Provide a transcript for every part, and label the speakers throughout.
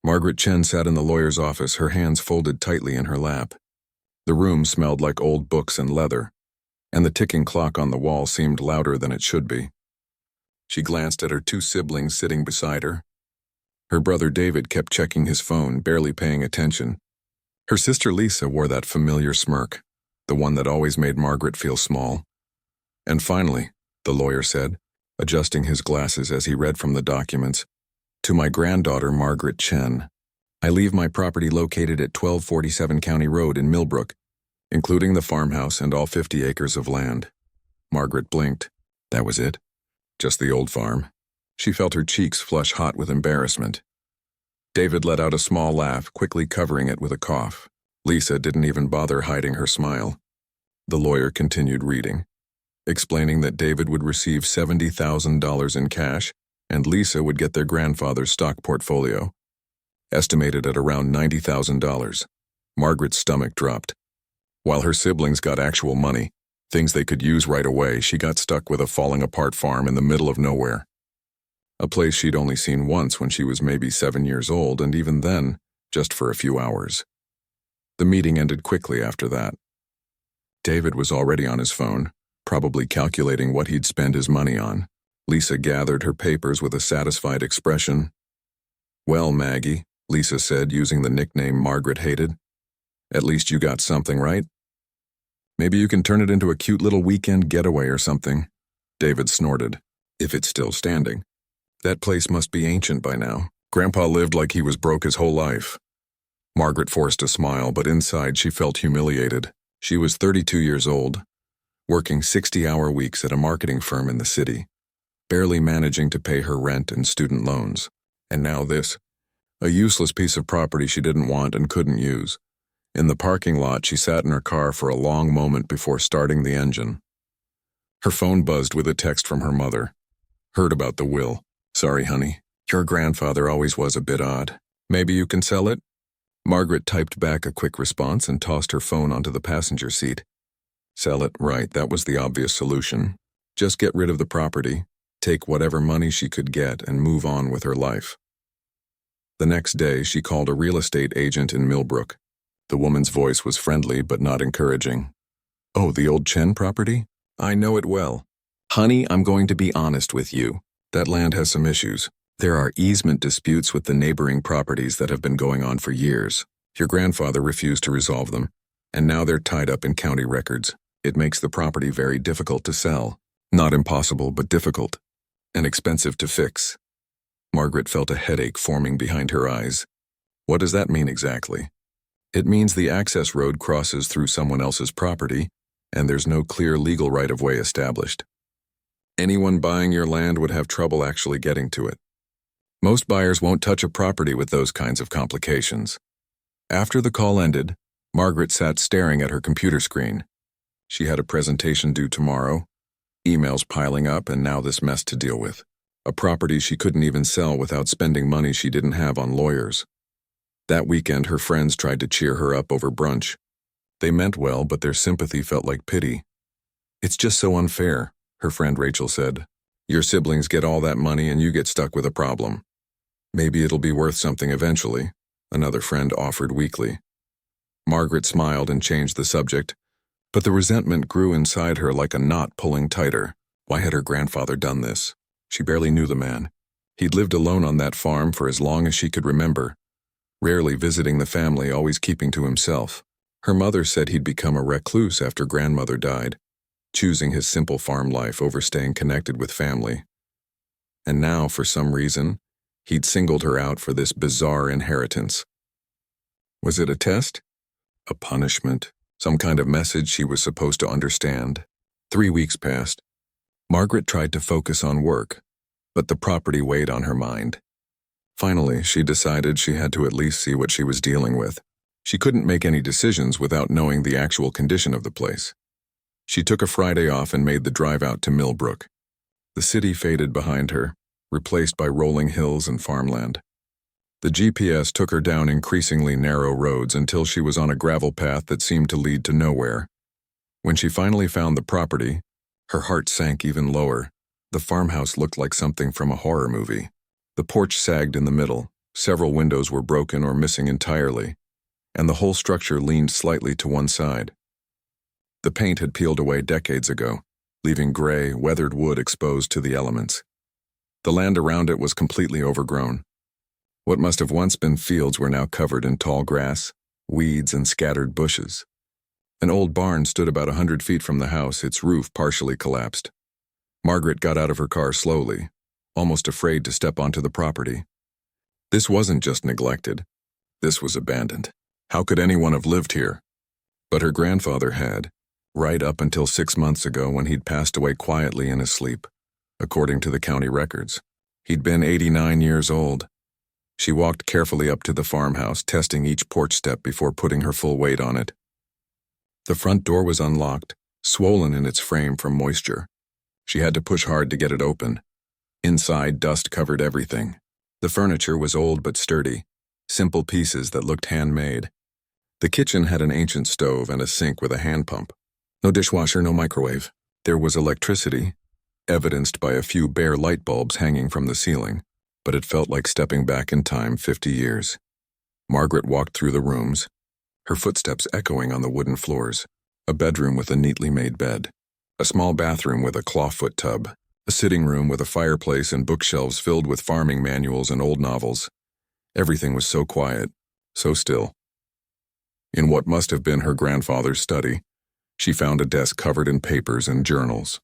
Speaker 1: Margaret Chen sat in the lawyer's office, her hands folded tightly in her lap. The room smelled like old books and leather, and the ticking clock on the wall seemed louder than it should be. She glanced at her two siblings sitting beside her. Her brother David kept checking his phone, barely paying attention. Her sister Lisa wore that familiar smirk, the one that always made Margaret feel small. And finally, the lawyer said, adjusting his glasses as he read from the documents, "To my granddaughter, Margaret Chen. I leave my property located at 1247 County Road in Millbrook, including the farmhouse and all 50 acres of land." Margaret blinked. That was it? Just the old farm? She felt her cheeks flush hot with embarrassment. David let out a small laugh, quickly covering it with a cough. Lisa didn't even bother hiding her smile. The lawyer continued reading, explaining that David would receive $70,000 in cash and Lisa would get their grandfather's stock portfolio, estimated at around $90,000. Margaret's stomach dropped. While her siblings got actual money, things they could use right away, she got stuck with a falling-apart farm in the middle of nowhere. A place she'd only seen once when she was maybe 7 years old, and even then, just for a few hours. The meeting ended quickly after that. David was already on his phone, probably calculating what he'd spend his money on. Lisa gathered her papers with a satisfied expression. "Well, Maggie," Lisa said, using the nickname Margaret hated, "at least you got something, right? Maybe you can turn it into a cute little weekend getaway or something." David snorted. "If it's still standing. That place must be ancient by now. Grandpa lived like he was broke his whole life." Margaret forced a smile, but inside she felt humiliated. She was 32 years old, working 60-hour weeks at a marketing firm in the city, barely managing to pay her rent and student loans. And now this, a useless piece of property she didn't want and couldn't use. In the parking lot, she sat in her car for a long moment before starting the engine. Her phone buzzed with a text from her mother. "Heard about the will. Sorry, honey. Your grandfather always was a bit odd. Maybe you can sell it?" Margaret typed back a quick response and tossed her phone onto the passenger seat. Sell it, right, that was the obvious solution. Just get rid of the property, take whatever money she could get, and move on with her life. The next day, she called a real estate agent in Millbrook. The woman's voice was friendly but not encouraging. "Oh, the old Chen property? I know it well. Honey, I'm going to be honest with you. That land has some issues. There are easement disputes with the neighboring properties that have been going on for years. Your grandfather refused to resolve them, and now they're tied up in county records. It makes the property very difficult to sell. Not impossible, but difficult. And expensive to fix." Margaret felt a headache forming behind her eyes. What does that mean exactly? It means the access road crosses through someone else's property, and there's no clear legal right-of-way established. Anyone buying your land would have trouble actually getting to it. Most buyers won't touch a property with those kinds of complications. After the call ended, Margaret sat staring at her computer screen. She had a presentation due tomorrow, emails piling up, and now this mess to deal with. A property she couldn't even sell without spending money she didn't have on lawyers. That weekend, her friends tried to cheer her up over brunch. They meant well, but their sympathy felt like pity. "It's just so unfair," her friend Rachel said. "Your siblings get all that money and you get stuck with a problem." "Maybe it'll be worth something eventually," another friend offered weakly. Margaret smiled and changed the subject, but the resentment grew inside her like a knot pulling tighter. Why had her grandfather done this? She barely knew the man. He'd lived alone on that farm for as long as she could remember, rarely visiting the family, always keeping to himself. Her mother said he'd become a recluse after grandmother died, choosing his simple farm life over staying connected with family. And now, for some reason, he'd singled her out for this bizarre inheritance. Was it a test? A punishment? Some kind of message she was supposed to understand? 3 weeks passed. Margaret tried to focus on work, but the property weighed on her mind. Finally, she decided she had to at least see what she was dealing with. She couldn't make any decisions without knowing the actual condition of the place. She took a Friday off and made the drive out to Millbrook. The city faded behind her, replaced by rolling hills and farmland. The GPS took her down increasingly narrow roads until she was on a gravel path that seemed to lead to nowhere. When she finally found the property, her heart sank even lower. The farmhouse looked like something from a horror movie. The porch sagged in the middle, Several windows were broken or missing entirely, and the whole structure leaned slightly to one side. The paint had peeled away decades ago, leaving gray, weathered wood exposed to the elements. The land around it was completely overgrown. What must have once been fields were now covered in tall grass, weeds, and scattered bushes. An old barn stood about 100 feet from the house, its roof partially collapsed. Margaret got out of her car slowly, almost afraid to step onto the property. This wasn't just neglected. This was abandoned. How could anyone have lived here? But her grandfather had, right up until 6 months ago when he'd passed away quietly in his sleep, according to the county records. He'd been 89 years old. She walked carefully up to the farmhouse, testing each porch step before putting her full weight on it. The front door was unlocked, swollen in its frame from moisture. She had to push hard to get it open. Inside, dust covered everything. The furniture was old but sturdy, simple pieces that looked handmade. The kitchen had an ancient stove and a sink with a hand pump. No dishwasher, no microwave. There was electricity, evidenced by a few bare light bulbs hanging from the ceiling, but it felt like stepping back in time 50 years. Margaret walked through the rooms, her footsteps echoing on the wooden floors. A bedroom with a neatly made bed, a small bathroom with a clawfoot tub, a sitting room with a fireplace and bookshelves filled with farming manuals and old novels. Everything was so quiet, so still. In what must have been her grandfather's study, she found a desk covered in papers and journals.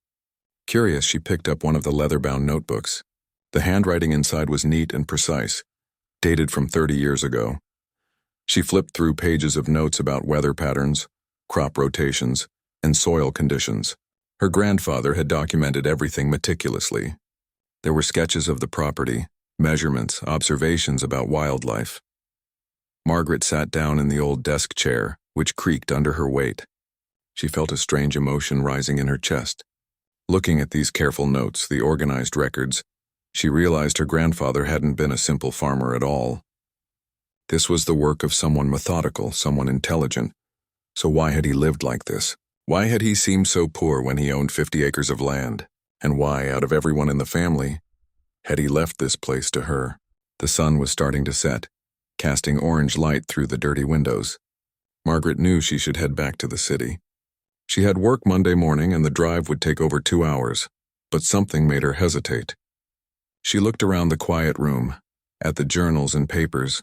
Speaker 1: Curious, she picked up one of the leather-bound notebooks. The handwriting inside was neat and precise, dated from 30 years ago. She flipped through pages of notes about weather patterns, crop rotations, and soil conditions. Her grandfather had documented everything meticulously. There were sketches of the property, measurements, observations about wildlife. Margaret sat down in the old desk chair, which creaked under her weight. She felt a strange emotion rising in her chest. Looking at these careful notes, the organized records, she realized her grandfather hadn't been a simple farmer at all. This was the work of someone methodical, someone intelligent. So why had he lived like this? Why had he seemed so poor when he owned 50 acres of land? And why, out of everyone in the family, had he left this place to her? The sun was starting to set, casting orange light through the dirty windows. Margaret knew she should head back to the city. She had work Monday morning and the drive would take over 2 hours, but something made her hesitate. She looked around the quiet room, at the journals and papers,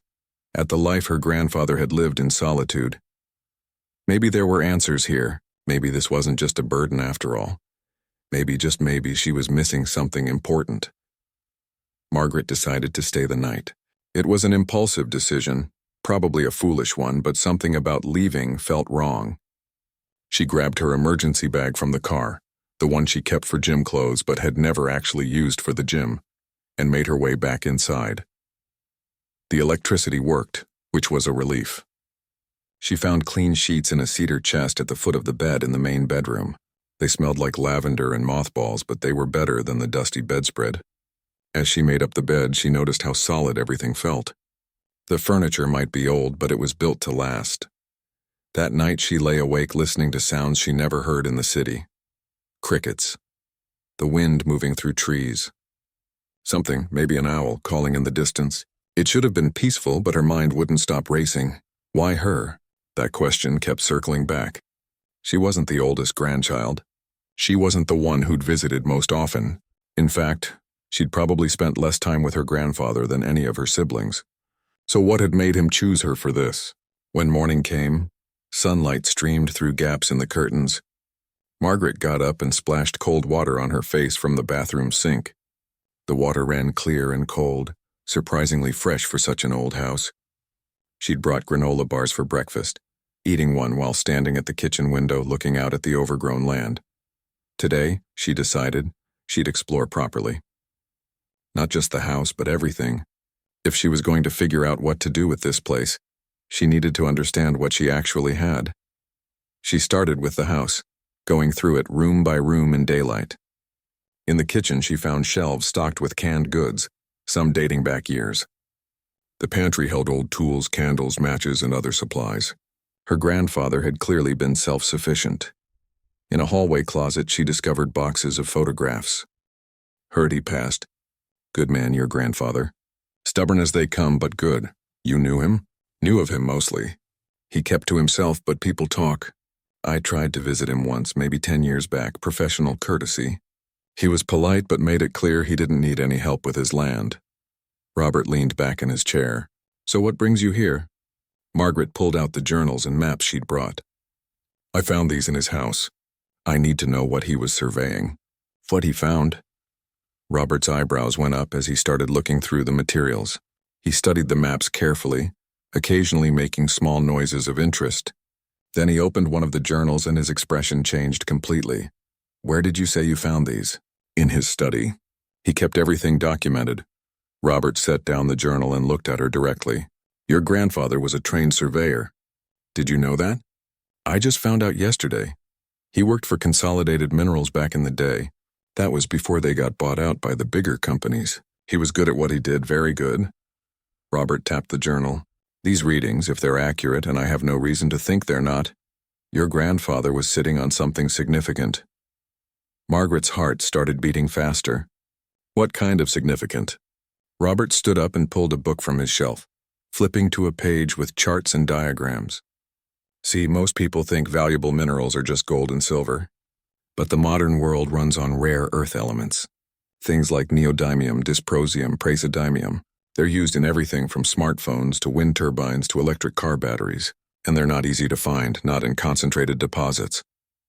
Speaker 1: at the life her grandfather had lived in solitude. Maybe there were answers here. Maybe this wasn't just a burden after all. Maybe, just maybe, she was missing something important. Margaret decided to stay the night. It was an impulsive decision, probably a foolish one, but something about leaving felt wrong. She grabbed her emergency bag from the car, the one she kept for gym clothes but had never actually used for the gym, and made her way back inside. The electricity worked, which was a relief. She found clean sheets in a cedar chest at the foot of the bed in the main bedroom. They smelled like lavender and mothballs, but they were better than the dusty bedspread. As she made up the bed, she noticed how solid everything felt. The furniture might be old, but it was built to last. That night she lay awake listening to sounds she never heard in the city. Crickets. The wind moving through trees. Something, maybe an owl, calling in the distance. It should have been peaceful, but her mind wouldn't stop racing. Why her? That question kept circling back. She wasn't the oldest grandchild. She wasn't the one who'd visited most often. In fact, she'd probably spent less time with her grandfather than any of her siblings. So what had made him choose her for this? When morning came, sunlight streamed through gaps in the curtains. Margaret got up and splashed cold water on her face from the bathroom sink. The water ran clear and cold, surprisingly fresh for such an old house. She'd brought granola bars for breakfast, eating one while standing at the kitchen window looking out at the overgrown land. Today, she decided, she'd explore properly. Not just the house, but everything. If she was going to figure out what to do with this place, she needed to understand what she actually had. She started with the house, going through it room by room in daylight. In the kitchen, she found shelves stocked with canned goods, some dating back years. The pantry held old tools, candles, matches, and other supplies. Her grandfather had clearly been self-sufficient. In a hallway closet, she discovered boxes of photographs. Heard he passed. Good man, your grandfather. Stubborn as they come, but good. You knew him? Knew of him mostly. He kept to himself, but people talk. I tried to visit him once, maybe 10 years back, professional courtesy. He was polite but made it clear he didn't need any help with his land. Robert leaned back in his chair. So what brings you here? Margaret pulled out the journals and maps she'd brought. I found these in his house. I need to know what he was surveying. What he found. Robert's eyebrows went up as he started looking through the materials. He studied the maps carefully, occasionally making small noises of interest. Then he opened one of the journals and his expression changed completely. Where did you say you found these? In his study. He kept everything documented. Robert set down the journal and looked at her directly. Your grandfather was a trained surveyor. Did you know that? I just found out yesterday. He worked for Consolidated Minerals back in the day. That was before they got bought out by the bigger companies. He was good at what he did, very good. Robert tapped the journal. These readings, if they're accurate, and I have no reason to think they're not, your grandfather was sitting on something significant. Margaret's heart started beating faster. What kind of significant? Robert stood up and pulled a book from his shelf, flipping to a page with charts and diagrams. See, most people think valuable minerals are just gold and silver. But the modern world runs on rare earth elements. Things like neodymium, dysprosium, praseodymium. They're used in everything from smartphones to wind turbines to electric car batteries. And they're not easy to find, not in concentrated deposits.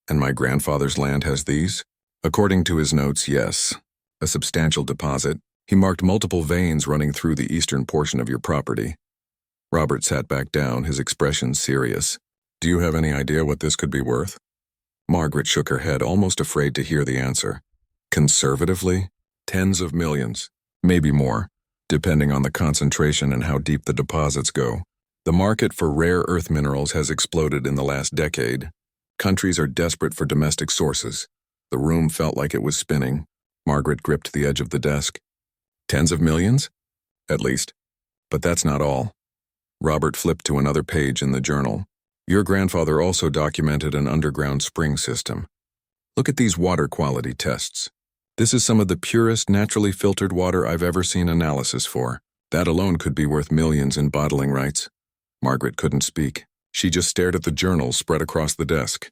Speaker 1: And my grandfather's land has these? According to his notes, yes. A substantial deposit. He marked multiple veins running through the eastern portion of your property. Robert sat back down, his expression serious. Do you have any idea what this could be worth? Margaret shook her head, almost afraid to hear the answer. Conservatively, tens of millions, maybe more, depending on the concentration and how deep the deposits go. The market for rare earth minerals has exploded in the last decade. Countries are desperate for domestic sources. The room felt like it was spinning. Margaret gripped the edge of the desk. Tens of millions? At least. But that's not all. Robert flipped to another page in the journal. Your grandfather also documented an underground spring system. Look at these water quality tests. This is some of the purest, naturally filtered water I've ever seen analysis for. That alone could be worth millions in bottling rights. Margaret couldn't speak. She just stared at the journals spread across the desk.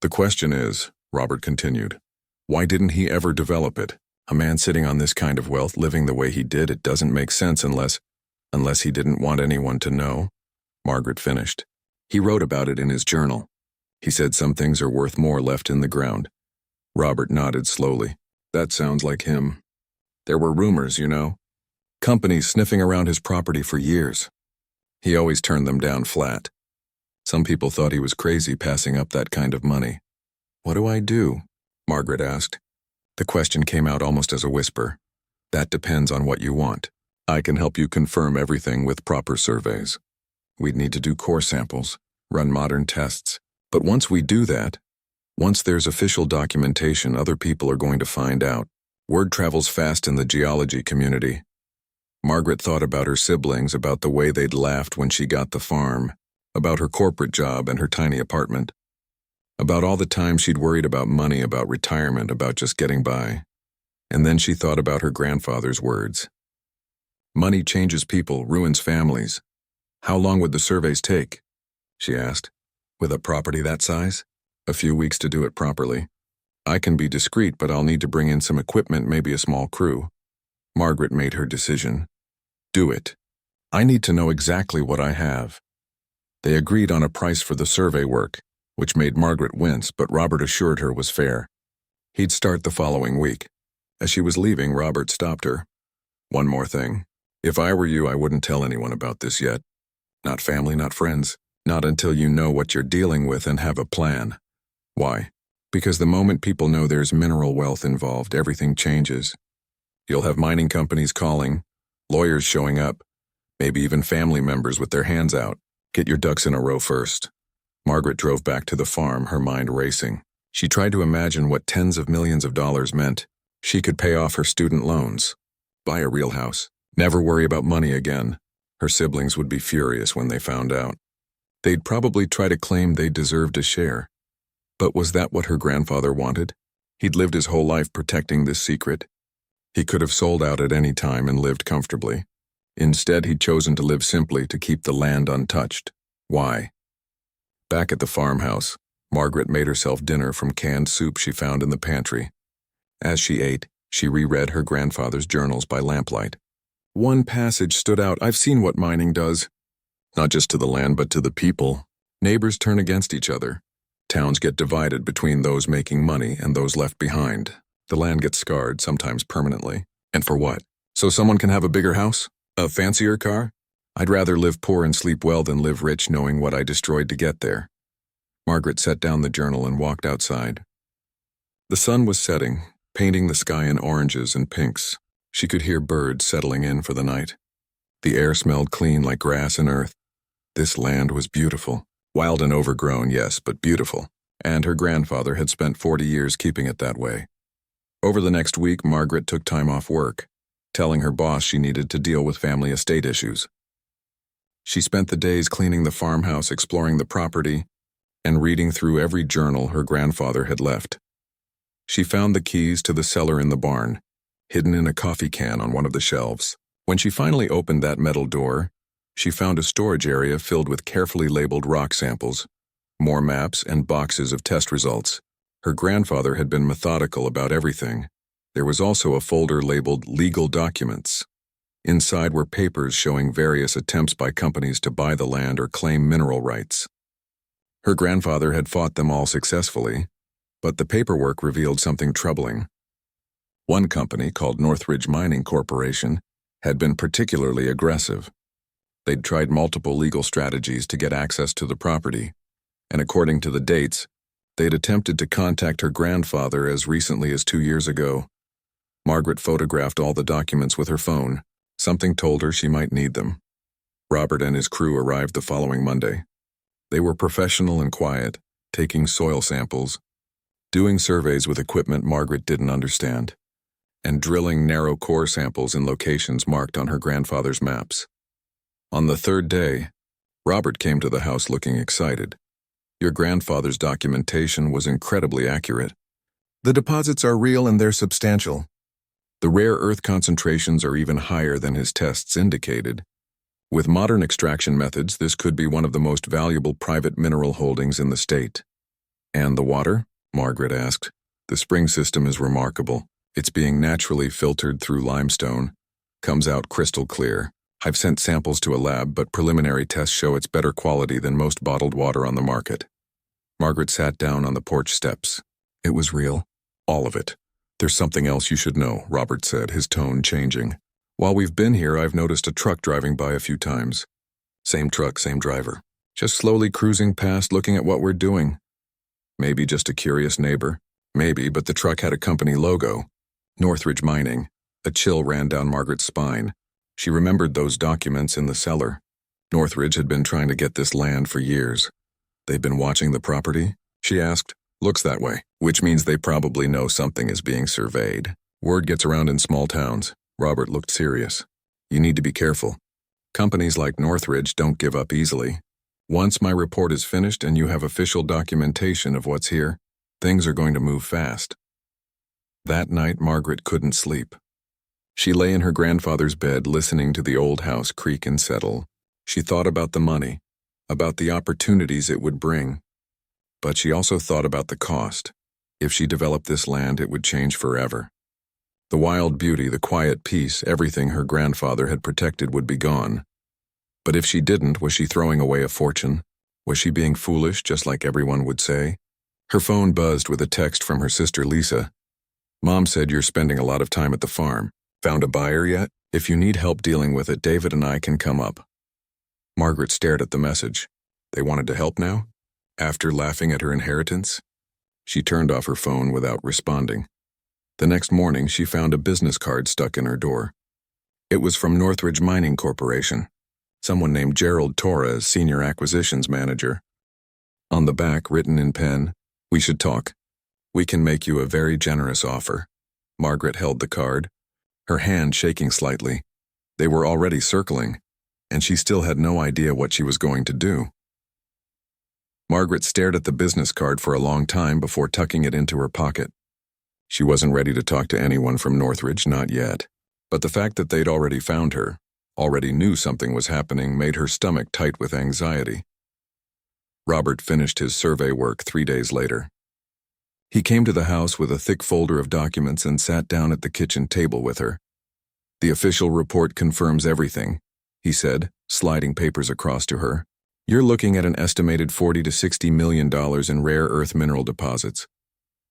Speaker 1: The question is, Robert continued, why didn't he ever develop it? A man sitting on this kind of wealth, living the way he did, it doesn't make sense unless he didn't want anyone to know. Margaret finished. He wrote about it in his journal. He said some things are worth more left in the ground. Robert nodded slowly. That sounds like him. There were rumors, you know. Companies sniffing around his property for years. He always turned them down flat. Some people thought he was crazy passing up that kind of money. What do I do? Margaret asked. The question came out almost as a whisper. That depends on what you want. I can help you confirm everything with proper surveys. We'd need to do core samples, run modern tests. But once we do that, once there's official documentation, other people are going to find out. Word travels fast in the geology community. Margaret thought about her siblings, about the way they'd laughed when she got the farm, about her corporate job and her tiny apartment, about all the time she'd worried about money, about retirement, about just getting by. And then she thought about her grandfather's words. Money changes people, ruins families. How long would the surveys take? She asked. With a property that size? A few weeks to do it properly. I can be discreet, but I'll need to bring in some equipment, maybe a small crew. Margaret made her decision. Do it. I need to know exactly what I have. They agreed on a price for the survey work, which made Margaret wince, but Robert assured her was fair. He'd start the following week. As she was leaving, Robert stopped her. One more thing. If I were you, I wouldn't tell anyone about this yet. Not family, not friends. Not until you know what you're dealing with and have a plan. Why? Because the moment people know there's mineral wealth involved, everything changes. You'll have mining companies calling, lawyers showing up, maybe even family members with their hands out. Get your ducks in a row first. Margaret drove back to the farm, her mind racing. She tried to imagine what tens of millions of dollars meant. She could pay off her student loans, buy a real house, never worry about money again. Her siblings would be furious when they found out. They'd probably try to claim they deserved a share. But was that what her grandfather wanted? He'd lived his whole life protecting this secret. He could have sold out at any time and lived comfortably. Instead, he'd chosen to live simply to keep the land untouched. Why? Back at the farmhouse, Margaret made herself dinner from canned soup she found in the pantry. As she ate, she reread her grandfather's journals by lamplight. One passage stood out. I've seen what mining does. Not just to the land, but to the people. Neighbors turn against each other. Towns get divided between those making money and those left behind. The land gets scarred, sometimes permanently. And for what? So someone can have a bigger house? A fancier car? I'd rather live poor and sleep well than live rich knowing what I destroyed to get there. Margaret set down the journal and walked outside. The sun was setting, painting the sky in oranges and pinks. She could hear birds settling in for the night. The air smelled clean like grass and earth. This land was beautiful. Wild and overgrown, yes, but beautiful. And her grandfather had spent 40 years keeping it that way. Over the next week, Margaret took time off work, telling her boss she needed to deal with family estate issues. She spent the days cleaning the farmhouse, exploring the property, and reading through every journal her grandfather had left. She found the keys to the cellar in the barn, hidden in a coffee can on one of the shelves. When she finally opened that metal door, she found a storage area filled with carefully labeled rock samples, more maps, and boxes of test results. Her grandfather had been methodical about everything. There was also a folder labeled Legal Documents. Inside were papers showing various attempts by companies to buy the land or claim mineral rights. Her grandfather had fought them all successfully, but the paperwork revealed something troubling. One company, called Northridge Mining Corporation, had been particularly aggressive. They'd tried multiple legal strategies to get access to the property, and according to the dates, they'd attempted to contact her grandfather as recently as 2 years ago. Margaret photographed all the documents with her phone. Something told her she might need them. Robert and his crew arrived the following Monday. They were professional and quiet, taking soil samples, doing surveys with equipment Margaret didn't understand, and drilling narrow core samples in locations marked on her grandfather's maps. On the third day, Robert came to the house looking excited. Your grandfather's documentation was incredibly accurate. The deposits are real and they're substantial. The rare earth concentrations are even higher than his tests indicated. With modern extraction methods, this could be one of the most valuable private mineral holdings in the state. And the water? Margaret asked. The spring system is remarkable. It's being naturally filtered through limestone. Comes out crystal clear. I've sent samples to a lab, but preliminary tests show it's better quality than most bottled water on the market. Margaret sat down on the porch steps. It was real. All of it. There's something else you should know, Robert said, his tone changing. While we've been here, I've noticed a truck driving by a few times. Same truck, same driver. Just slowly cruising past, looking at what we're doing. Maybe just a curious neighbor. Maybe, but the truck had a company logo. Northridge Mining. A chill ran down Margaret's spine. She remembered those documents in the cellar. Northridge had been trying to get this land for years. They've been watching the property? She asked. Looks that way, which means they probably know something is being surveyed. Word gets around in small towns. Robert looked serious. You need to be careful. Companies like Northridge don't give up easily. Once my report is finished and you have official documentation of what's here, things are going to move fast. That night, Margaret couldn't sleep. She lay in her grandfather's bed listening to the old house creak and settle. She thought about the money, about the opportunities it would bring. But she also thought about the cost. If she developed this land, it would change forever. The wild beauty, the quiet peace, everything her grandfather had protected would be gone. But if she didn't, was she throwing away a fortune? Was she being foolish, just like everyone would say? Her phone buzzed with a text from her sister Lisa. Mom said you're spending a lot of time at the farm. Found a buyer yet? If you need help dealing with it, David and I can come up. Margaret stared at the message. They wanted to help now? After laughing at her inheritance? She turned off her phone without responding. The next morning, she found a business card stuck in her door. It was from Northridge Mining Corporation. Someone named Gerald Torres, Senior Acquisitions Manager. On the back, written in pen, "We should talk. We can make you a very generous offer." Margaret held the card, her hand shaking slightly. They were already circling, and she still had no idea what she was going to do. Margaret stared at the business card for a long time before tucking it into her pocket. She wasn't ready to talk to anyone from Northridge, not yet. But the fact that they'd already found her, already knew something was happening made her stomach tight with anxiety. Robert finished his survey work 3 days later. He came to the house with a thick folder of documents and sat down at the kitchen table with her. "The official report confirms everything," he said, sliding papers across to her. "You're looking at an estimated $40 to $60 million in rare earth mineral deposits,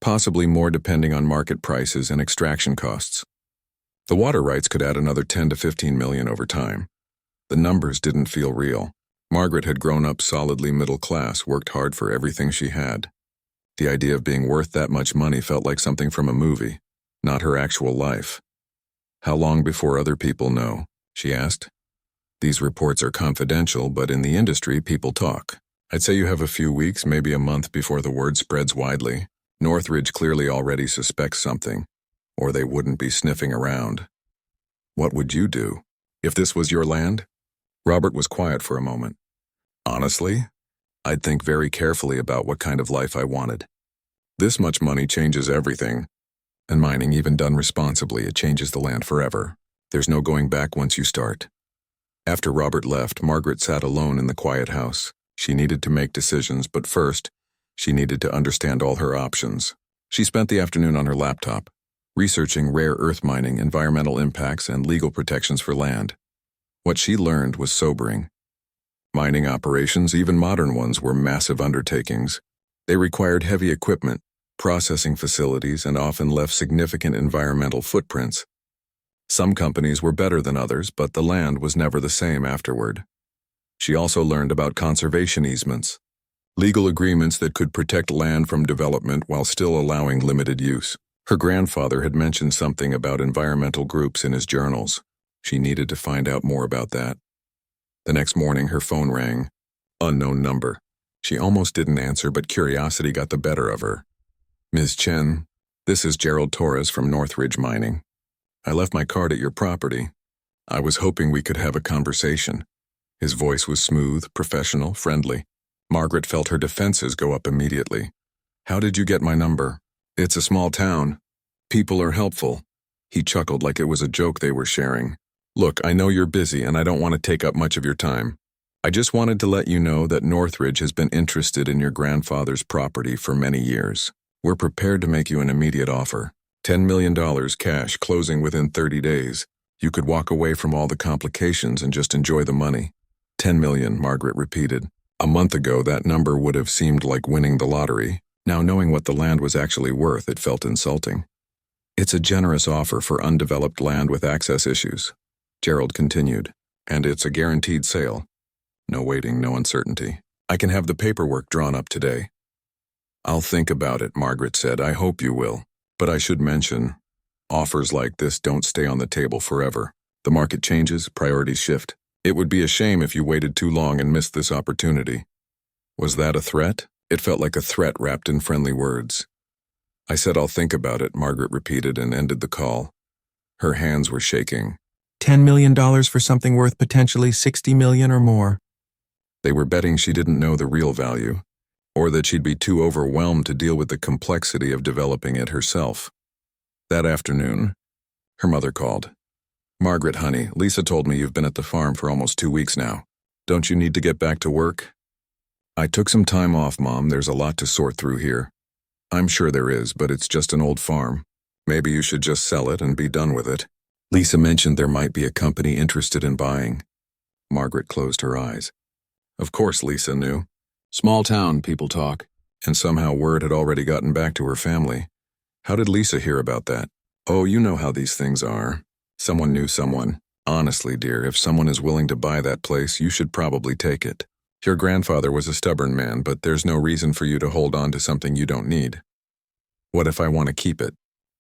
Speaker 1: possibly more depending on market prices and extraction costs. The water rights could add another 10 to 15 million over time." The numbers didn't feel real. Margaret had grown up solidly middle class, worked hard for everything she had. The idea of being worth that much money felt like something from a movie, not her actual life. "How long before other people know?" she asked. "These reports are confidential, but in the industry, people talk. I'd say you have a few weeks, maybe a month before the word spreads widely. Northridge clearly already suspects something, or they wouldn't be sniffing around." "What would you do if this was your land?" Robert was quiet for a moment. "Honestly, I'd think very carefully about what kind of life I wanted. This much money changes everything. And mining, even done responsibly, it changes the land forever. There's no going back once you start." After Robert left, Margaret sat alone in the quiet house. She needed to make decisions, but first, she needed to understand all her options. She spent the afternoon on her laptop, researching rare earth mining, environmental impacts, and legal protections for land. What she learned was sobering. Mining operations, even modern ones, were massive undertakings. They required heavy equipment, processing facilities, and often left significant environmental footprints. Some companies were better than others, but the land was never the same afterward. She also learned about conservation easements, legal agreements that could protect land from development while still allowing limited use. Her grandfather had mentioned something about environmental groups in his journals. She needed to find out more about that. The next morning, her phone rang. Unknown number. She almost didn't answer, but curiosity got the better of her. "Ms. Chen, this is Gerald Torres from Northridge Mining. I left my card at your property. I was hoping we could have a conversation." His voice was smooth, professional, friendly. Margaret felt her defenses go up immediately. "How did you get my number?" "It's a small town. People are helpful." He chuckled like it was a joke they were sharing. "Look, I know you're busy and I don't want to take up much of your time. I just wanted to let you know that Northridge has been interested in your grandfather's property for many years. We're prepared to make you an immediate offer. $10 million cash, closing within 30 days. You could walk away from all the complications and just enjoy the money." "10 million, Margaret repeated. A month ago, that number would have seemed like winning the lottery. Now, knowing what the land was actually worth, it felt insulting. "It's a generous offer for undeveloped land with access issues," Gerald continued, "and it's a guaranteed sale. No waiting, no uncertainty. I can have the paperwork drawn up today." "I'll think about it," Margaret said. "I hope you will. But I should mention, offers like this don't stay on the table forever. The market changes, priorities shift. It would be a shame if you waited too long and missed this opportunity." Was that a threat? It felt like a threat wrapped in friendly words. "I said I'll think about it," Margaret repeated and ended the call. Her hands were shaking. $10 million for something worth potentially $60 million or more. They were betting she didn't know the real value, or that she'd be too overwhelmed to deal with the complexity of developing it herself. That afternoon, her mother called. "Margaret, honey, Lisa told me you've been at the farm for almost 2 weeks now. Don't you need to get back to work?" "I took some time off, Mom. There's a lot to sort through here." "I'm sure there is, but it's just an old farm. Maybe you should just sell it and be done with it." Lisa mentioned there might be a company interested in buying. Margaret closed her eyes. Of course Lisa knew. Small town, people talk. And somehow word had already gotten back to her family. How did Lisa hear about that? "Oh, you know how these things are. Someone knew someone. Honestly, dear, if someone is willing to buy that place, you should probably take it. Your grandfather was a stubborn man, but there's no reason for you to hold on to something you don't need." "What if I want to keep it?"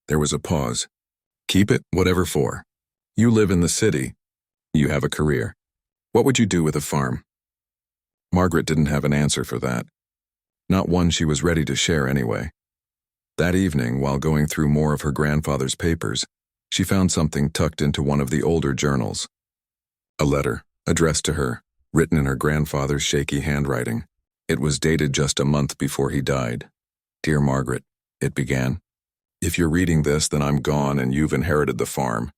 Speaker 1: There was a pause. "Keep it? Whatever for. You live in the city. You have a career. What would you do with a farm?" Margaret didn't have an answer for that. Not one she was ready to share anyway. That evening, while going through more of her grandfather's papers, she found something tucked into one of the older journals. A letter, addressed to her, written in her grandfather's shaky handwriting. It was dated just a month before he died. "Dear Margaret," it began. "If you're reading this, then I'm gone and you've inherited the farm.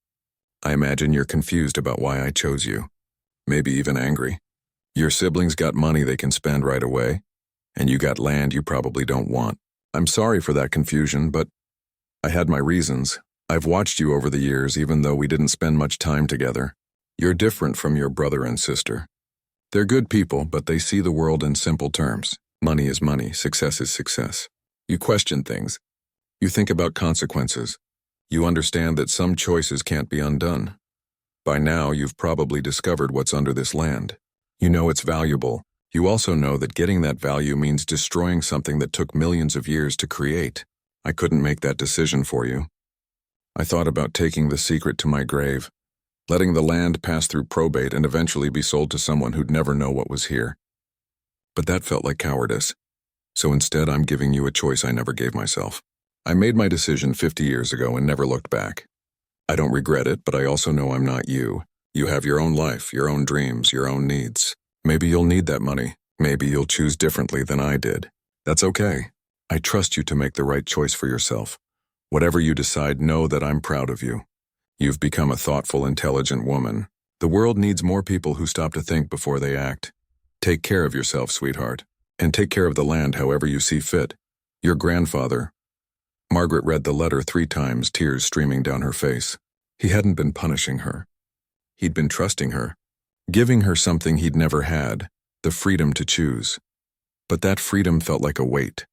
Speaker 1: I imagine you're confused about why I chose you. Maybe even angry. Your siblings got money they can spend right away, and you got land you probably don't want. I'm sorry for that confusion, but I had my reasons. I've watched you over the years, even though we didn't spend much time together. You're different from your brother and sister. They're good people, but they see the world in simple terms. Money is money, success is success. You question things. You think about consequences. You understand that some choices can't be undone. By now, you've probably discovered what's under this land. You know it's valuable. You also know that getting that value means destroying something that took millions of years to create. I couldn't make that decision for you. I thought about taking the secret to my grave, letting the land pass through probate and eventually be sold to someone who'd never know what was here. But that felt like cowardice. So instead, I'm giving you a choice I never gave myself. I made my decision 50 years ago and never looked back. I don't regret it, but I also know I'm not you. You have your own life, your own dreams, your own needs. Maybe you'll need that money. Maybe you'll choose differently than I did. That's okay. I trust you to make the right choice for yourself. Whatever you decide, know that I'm proud of you. You've become a thoughtful, intelligent woman. The world needs more people who stop to think before they act. Take care of yourself, sweetheart, and take care of the land however you see fit. Your grandfather. Margaret read the letter 3 times, tears streaming down her face. He hadn't been punishing her. He'd been trusting her, giving her something he'd never had, the freedom to choose. But that freedom felt like a weight.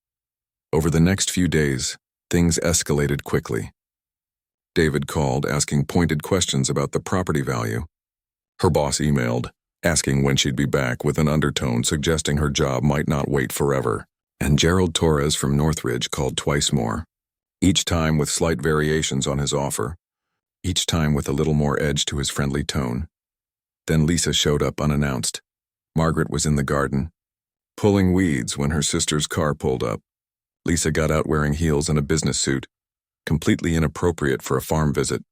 Speaker 1: Over the next few days, things escalated quickly. David called, asking pointed questions about the property value. Her boss emailed, asking when she'd be back, with an undertone suggesting her job might not wait forever. And Gerald Torres from Northridge called twice more, each time with slight variations on his offer, each time with a little more edge to his friendly tone. Then Lisa showed up unannounced. Margaret was in the garden, pulling weeds when her sister's car pulled up. Lisa got out wearing heels and a business suit, completely inappropriate for a farm visit.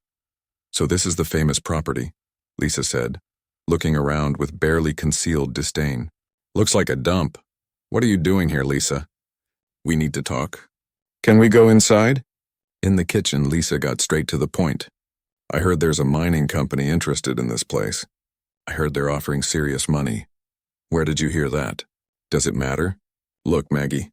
Speaker 1: "So this is the famous property," Lisa said, looking around with barely concealed disdain. "Looks like a dump. What are you doing here, Lisa?" "We need to talk." "Can we go inside?" In the kitchen, Lisa got straight to the point. "I heard there's a mining company interested in this place. I heard they're offering serious money." "Where did you hear that? Does it matter?" "Look, Maggie,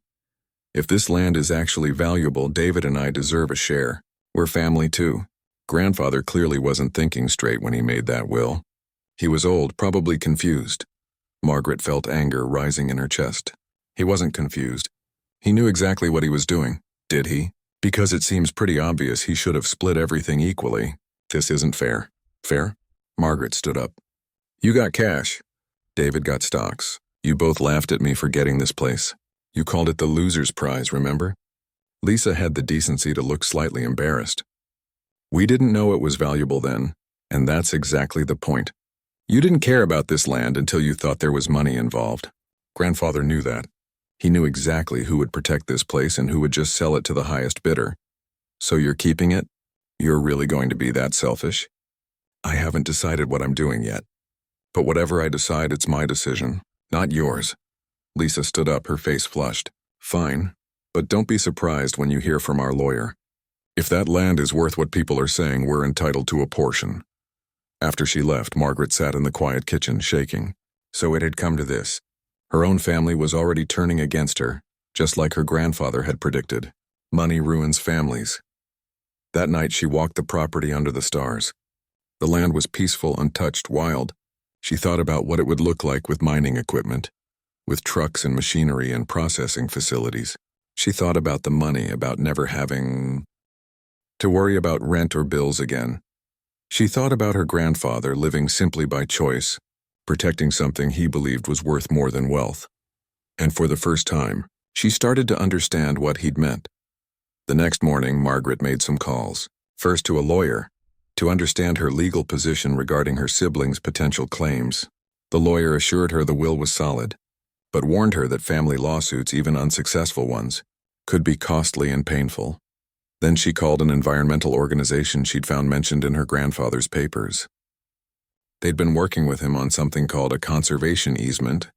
Speaker 1: if this land is actually valuable, David and I deserve a share. We're family too. Grandfather clearly wasn't thinking straight when he made that will. He was old, probably confused." Margaret felt anger rising in her chest. He wasn't confused. He knew exactly what he was doing. Did he? Because it seems pretty obvious he should have split everything equally. This isn't fair. Fair? Margaret stood up. "You got cash. David got stocks. You both laughed at me for getting this place. You called it the loser's prize, remember?" Lisa had the decency to look slightly embarrassed. "We didn't know it was valuable then, and that's exactly the point. You didn't care about this land until you thought there was money involved. Grandfather knew that. He knew exactly who would protect this place and who would just sell it to the highest bidder. So you're keeping it? You're really going to be that selfish?" "I haven't decided what I'm doing yet. But whatever I decide, it's my decision, not yours." Lisa stood up, her face flushed. "Fine, but don't be surprised when you hear from our lawyer. If that land is worth what people are saying, we're entitled to a portion." After she left, Margaret sat in the quiet kitchen, shaking. So it had come to this. Her own family was already turning against her, just like her grandfather had predicted. Money ruins families. That night she walked the property under the stars. The land was peaceful, untouched, wild. She thought about what it would look like with mining equipment, with trucks and machinery and processing facilities. She thought about the money, about never having to worry about rent or bills again. She thought about her grandfather living simply by choice, protecting something he believed was worth more than wealth. And for the first time, she started to understand what he'd meant. The next morning, Margaret made some calls, first to a lawyer, to understand her legal position regarding her siblings' potential claims. The lawyer assured her the will was solid, but warned her that family lawsuits, even unsuccessful ones, could be costly and painful. Then she called an environmental organization she'd found mentioned in her grandfather's papers. They'd been working with him on something called a conservation easement,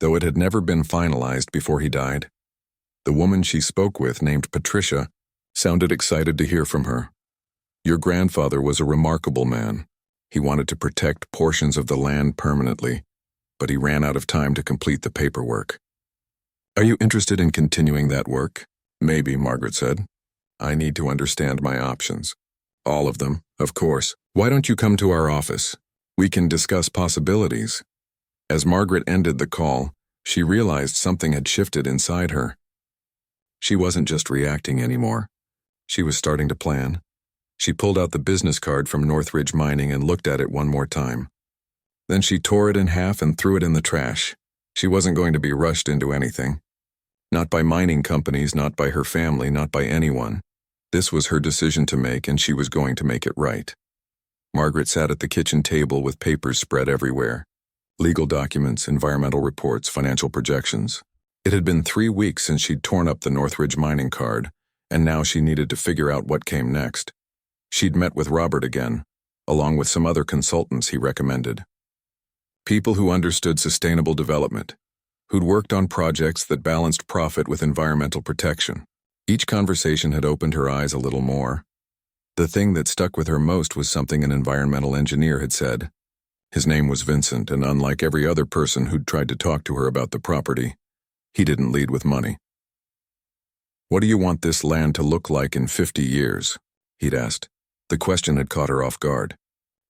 Speaker 1: though it had never been finalized before he died. The woman she spoke with, named Patricia, sounded excited to hear from her. Your grandfather was a remarkable man. He wanted to protect portions of the land permanently, but he ran out of time to complete the paperwork. Are you interested in continuing that work? Maybe, Margaret said. I need to understand my options. All of them, of course. Why don't you come to our office? We can discuss possibilities. As Margaret ended the call, she realized something had shifted inside her. She wasn't just reacting anymore. She was starting to plan. She pulled out the business card from Northridge Mining and looked at it one more time. Then she tore it in half and threw it in the trash. She wasn't going to be rushed into anything. Not by mining companies, not by her family, not by anyone. This was her decision to make, and she was going to make it right. Margaret sat at the kitchen table with papers spread everywhere. Legal documents, environmental reports, financial projections. It had been 3 weeks since she'd torn up the Northridge Mining card, and now she needed to figure out what came next. She'd met with Robert again, along with some other consultants he recommended. People who understood sustainable development, who'd worked on projects that balanced profit with environmental protection. Each conversation had opened her eyes a little more. The thing that stuck with her most was something an environmental engineer had said. His name was Vincent, and unlike every other person who'd tried to talk to her about the property, he didn't lead with money. What do you want this land to look like in 50 years? He'd asked. The question had caught her off guard.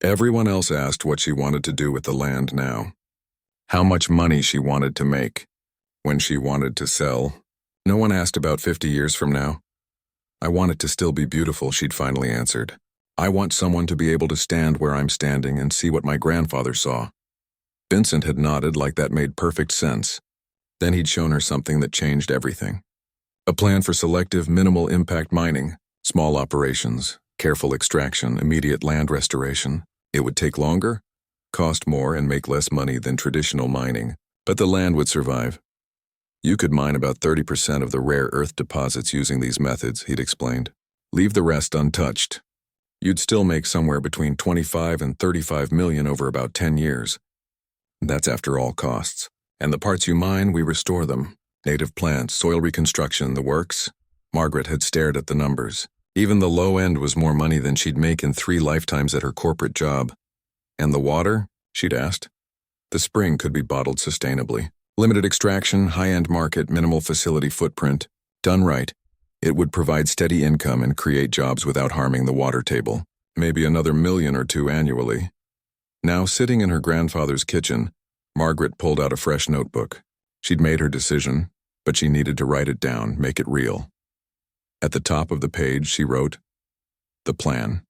Speaker 1: Everyone else asked what she wanted to do with the land now. How much money she wanted to make. When she wanted to sell. No one asked about 50 years from now. I want it to still be beautiful, she'd finally answered. I want someone to be able to stand where I'm standing and see what my grandfather saw. Vincent had nodded like that made perfect sense. Then he'd shown her something that changed everything. A plan for selective, minimal-impact mining, small operations, careful extraction, immediate land restoration. It would take longer, cost more, and make less money than traditional mining, but the land would survive. You could mine about 30% of the rare earth deposits using these methods, he'd explained. Leave the rest untouched. You'd still make somewhere between 25 and 35 million over about 10 years. That's after all costs. And the parts you mine, we restore them. Native plants, soil reconstruction, the works. Margaret had stared at the numbers. Even the low end was more money than she'd make in 3 lifetimes at her corporate job. And the water? She'd asked. The spring could be bottled sustainably. Limited extraction, high-end market, minimal facility footprint. Done right, it would provide steady income and create jobs without harming the water table. Maybe another 1 million or 2 annually. Now, sitting in her grandfather's kitchen, Margaret pulled out a fresh notebook. She'd made her decision, but she needed to write it down, make it real. At the top of the page, she wrote, the plan.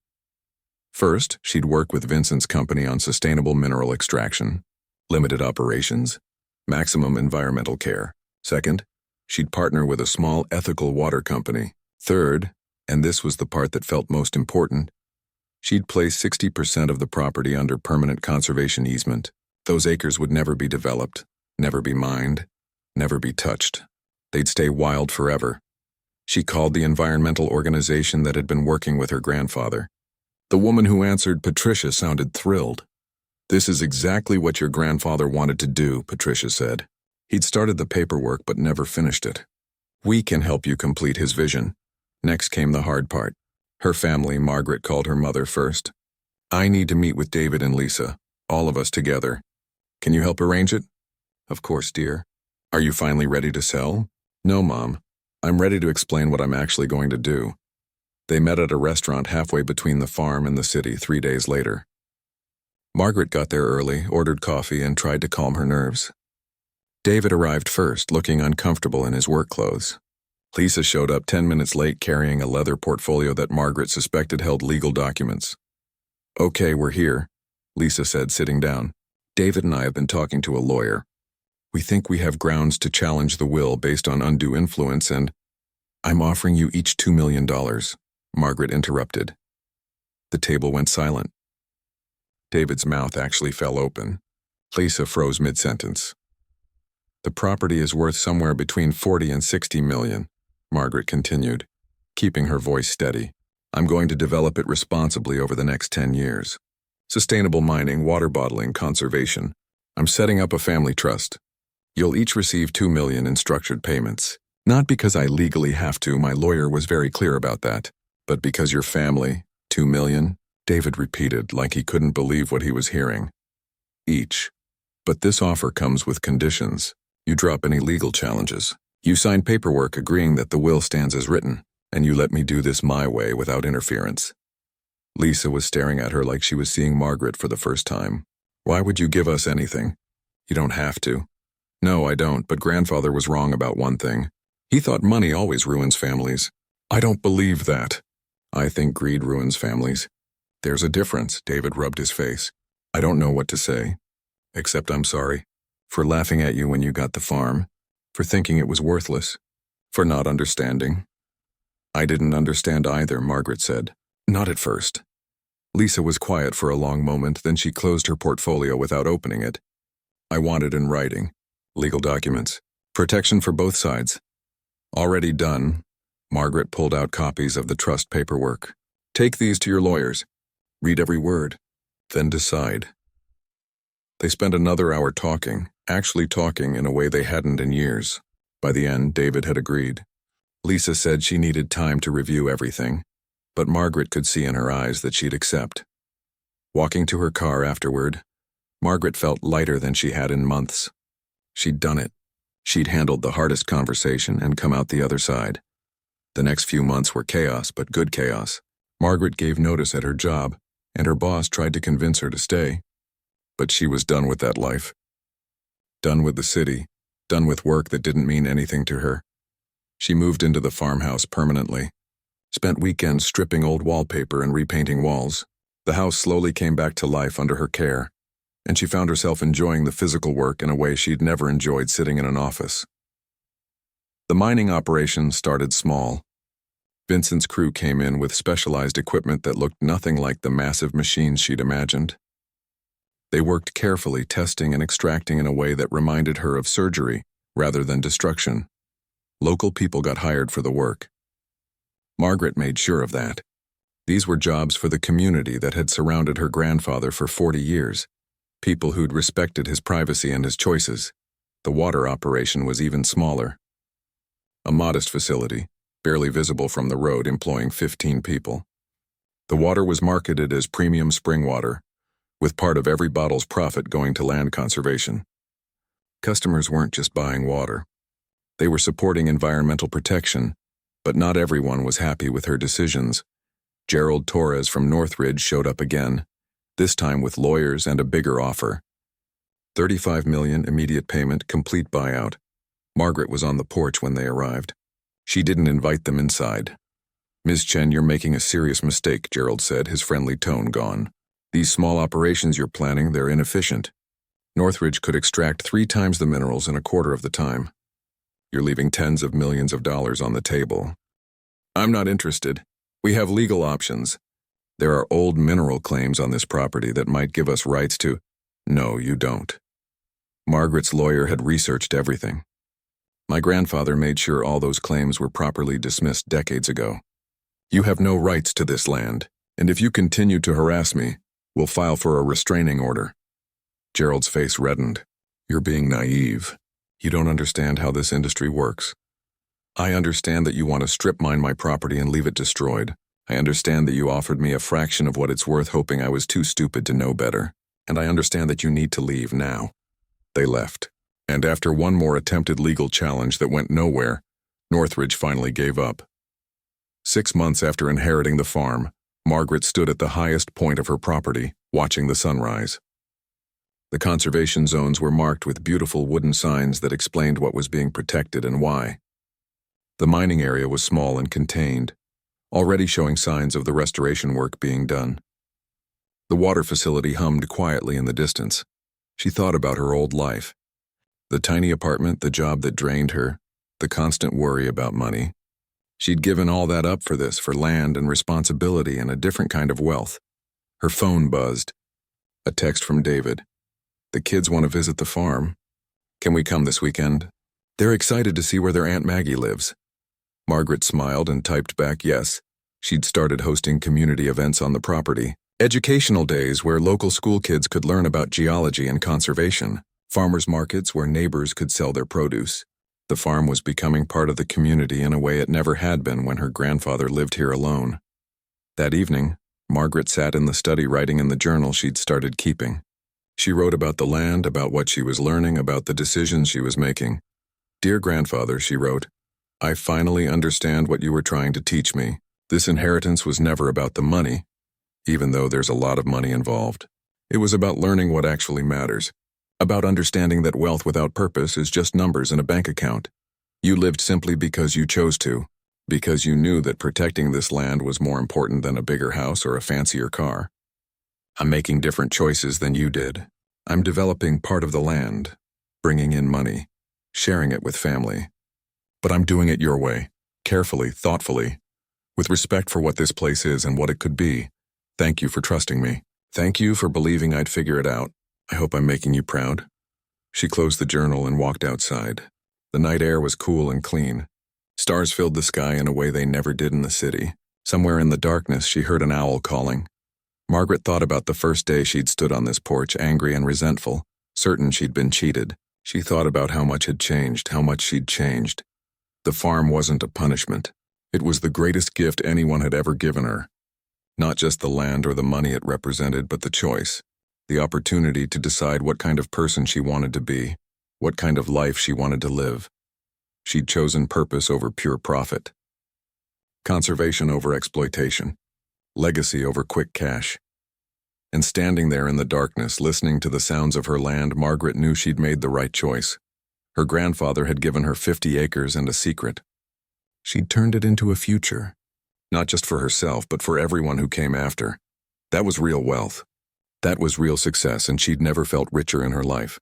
Speaker 1: First, she'd work with Vincent's company on sustainable mineral extraction, limited operations, maximum environmental care. Second, she'd partner with a small ethical water company. Third, and this was the part that felt most important, she'd place 60% of the property under permanent conservation easement. Those acres would never be developed, never be mined, never be touched. They'd stay wild forever. She called the environmental organization that had been working with her grandfather. The woman who answered, Patricia, sounded thrilled. This is exactly what your grandfather wanted to do, Patricia said. He'd started the paperwork but never finished it. We can help you complete his vision. Next came the hard part. Her family, Margaret called her mother first. I need to meet with David and Lisa, all of us together. Can you help arrange it? Of course, dear. Are you finally ready to sell? No, Mom. I'm ready to explain what I'm actually going to do. They met at a restaurant halfway between the farm and the city 3 days later. Margaret got there early, ordered coffee, and tried to calm her nerves. David arrived first, looking uncomfortable in his work clothes. Lisa showed up 10 minutes late carrying a leather portfolio that Margaret suspected held legal documents. Okay, we're here, Lisa said, sitting down. David and I have been talking to a lawyer. We think we have grounds to challenge the will based on undue influence and I'm offering you each $2 million, Margaret interrupted. The table went silent. David's mouth actually fell open. Lisa froze mid-sentence. The property is worth somewhere between 40 and 60 million, Margaret continued, keeping her voice steady. I'm going to develop it responsibly over the next 10 years. Sustainable mining, water bottling, conservation. I'm setting up a family trust. You'll each receive 2 million in structured payments. Not because I legally have to, my lawyer was very clear about that, but because your family, 2 million, David repeated like he couldn't believe what he was hearing. Each. But this offer comes with conditions. You drop any legal challenges. You sign paperwork agreeing that the will stands as written, and you let me do this my way without interference. Lisa was staring at her like she was seeing Margaret for the first time. Why would you give us anything? You don't have to. No, I don't, but grandfather was wrong about one thing. He thought money always ruins families. I don't believe that. I think greed ruins families. There's a difference, David rubbed his face. I don't know what to say. Except I'm sorry. For laughing at you when you got the farm. For thinking it was worthless. For not understanding. I didn't understand either, Margaret said. Not at first. Lisa was quiet for a long moment, then she closed her portfolio without opening it. I want it in writing. Legal documents. Protection for both sides. Already done. Margaret pulled out copies of the trust paperwork. Take these to your lawyers. Read every word. Then decide. They spent another hour talking, actually talking in a way they hadn't in years. By the end, David had agreed. Lisa said she needed time to review everything, but Margaret could see in her eyes that she'd accept. Walking to her car afterward, Margaret felt lighter than she had in months. She'd done it. She'd handled the hardest conversation and come out the other side. The next few months were chaos, but good chaos. Margaret gave notice at her job, and her boss tried to convince her to stay. But she was done with that life. Done with the city, done with work that didn't mean anything to her. She moved into the farmhouse permanently. Spent weekends stripping old wallpaper and repainting walls. The house slowly came back to life under her care, and she found herself enjoying the physical work in a way she'd never enjoyed sitting in an office. The mining operation started small. Vincent's crew came in with specialized equipment that looked nothing like the massive machines she'd imagined. They worked carefully, testing and extracting in a way that reminded her of surgery rather than destruction. Local people got hired for the work. Margaret made sure of that. These were jobs for the community that had surrounded her grandfather for 40 years, people who'd respected his privacy and his choices. The water operation was even smaller. A modest facility, barely visible from the road, employing 15 people. The water was marketed as premium spring water, with part of every bottle's profit going to land conservation. Customers weren't just buying water. They were supporting environmental protection, but not everyone was happy with her decisions. Gerald Torres from Northridge showed up again, this time with lawyers and a bigger offer. $35 million immediate payment, complete buyout. Margaret was on the porch when they arrived. She didn't invite them inside. Ms. Chen, you're making a serious mistake, Gerald said, his friendly tone gone. These small operations you're planning, they're inefficient. Northridge could extract 3 times the minerals in a quarter of the time. You're leaving tens of millions of dollars on the table. I'm not interested. We have legal options. There are old mineral claims on this property that might give us rights to... No, you don't. Margaret's lawyer had researched everything. My grandfather made sure all those claims were properly dismissed decades ago. You have no rights to this land, and if you continue to harass me, we'll file for a restraining order. Gerald's face reddened. You're being naive. You don't understand how this industry works. I understand that you want to strip mine my property and leave it destroyed. I understand that you offered me a fraction of what it's worth, hoping I was too stupid to know better. And I understand that you need to leave now. They left. And after one more attempted legal challenge that went nowhere, Northridge finally gave up. 6 months after inheriting the farm, Margaret stood at the highest point of her property, watching the sunrise. The conservation zones were marked with beautiful wooden signs that explained what was being protected and why. The mining area was small and contained, already showing signs of the restoration work being done. The water facility hummed quietly in the distance. She thought about her old life. The tiny apartment, the job that drained her, the constant worry about money. She'd given all that up for this, for land and responsibility and a different kind of wealth. Her phone buzzed. A text from David. The kids want to visit the farm. Can we come this weekend? They're excited to see where their Aunt Maggie lives. Margaret smiled and typed back yes. She'd started hosting community events on the property. Educational days where local school kids could learn about geology and conservation. Farmers markets where neighbors could sell their produce. The farm was becoming part of the community in a way it never had been when her grandfather lived here alone. That evening, Margaret sat in the study writing in the journal she'd started keeping. She wrote about the land, about what she was learning, about the decisions she was making. "Dear grandfather," she wrote, "I finally understand what you were trying to teach me. This inheritance was never about the money, even though there's a lot of money involved. It was about learning what actually matters, about understanding that wealth without purpose is just numbers in a bank account. You lived simply because you chose to, because you knew that protecting this land was more important than a bigger house or a fancier car. I'm making different choices than you did. I'm developing part of the land, bringing in money, sharing it with family. But I'm doing it your way, carefully, thoughtfully, with respect for what this place is and what it could be. Thank you for trusting me. Thank you for believing I'd figure it out. I hope I'm making you proud." She closed the journal and walked outside. The night air was cool and clean. Stars filled the sky in a way they never did in the city. Somewhere in the darkness, she heard an owl calling. Margaret thought about the first day she'd stood on this porch, angry and resentful, certain she'd been cheated. She thought about how much had changed, how much she'd changed. The farm wasn't a punishment. It was the greatest gift anyone had ever given her. Not just the land or the money it represented, but the choice, the opportunity to decide what kind of person she wanted to be, what kind of life she wanted to live. She'd chosen purpose over pure profit, conservation over exploitation, legacy over quick cash. And standing there in the darkness, listening to the sounds of her land, Margaret knew she'd made the right choice. Her grandfather had given her 50 acres and a secret. She'd turned it into a future, not just for herself, but for everyone who came after. That was real wealth. That was real success, and she'd never felt richer in her life.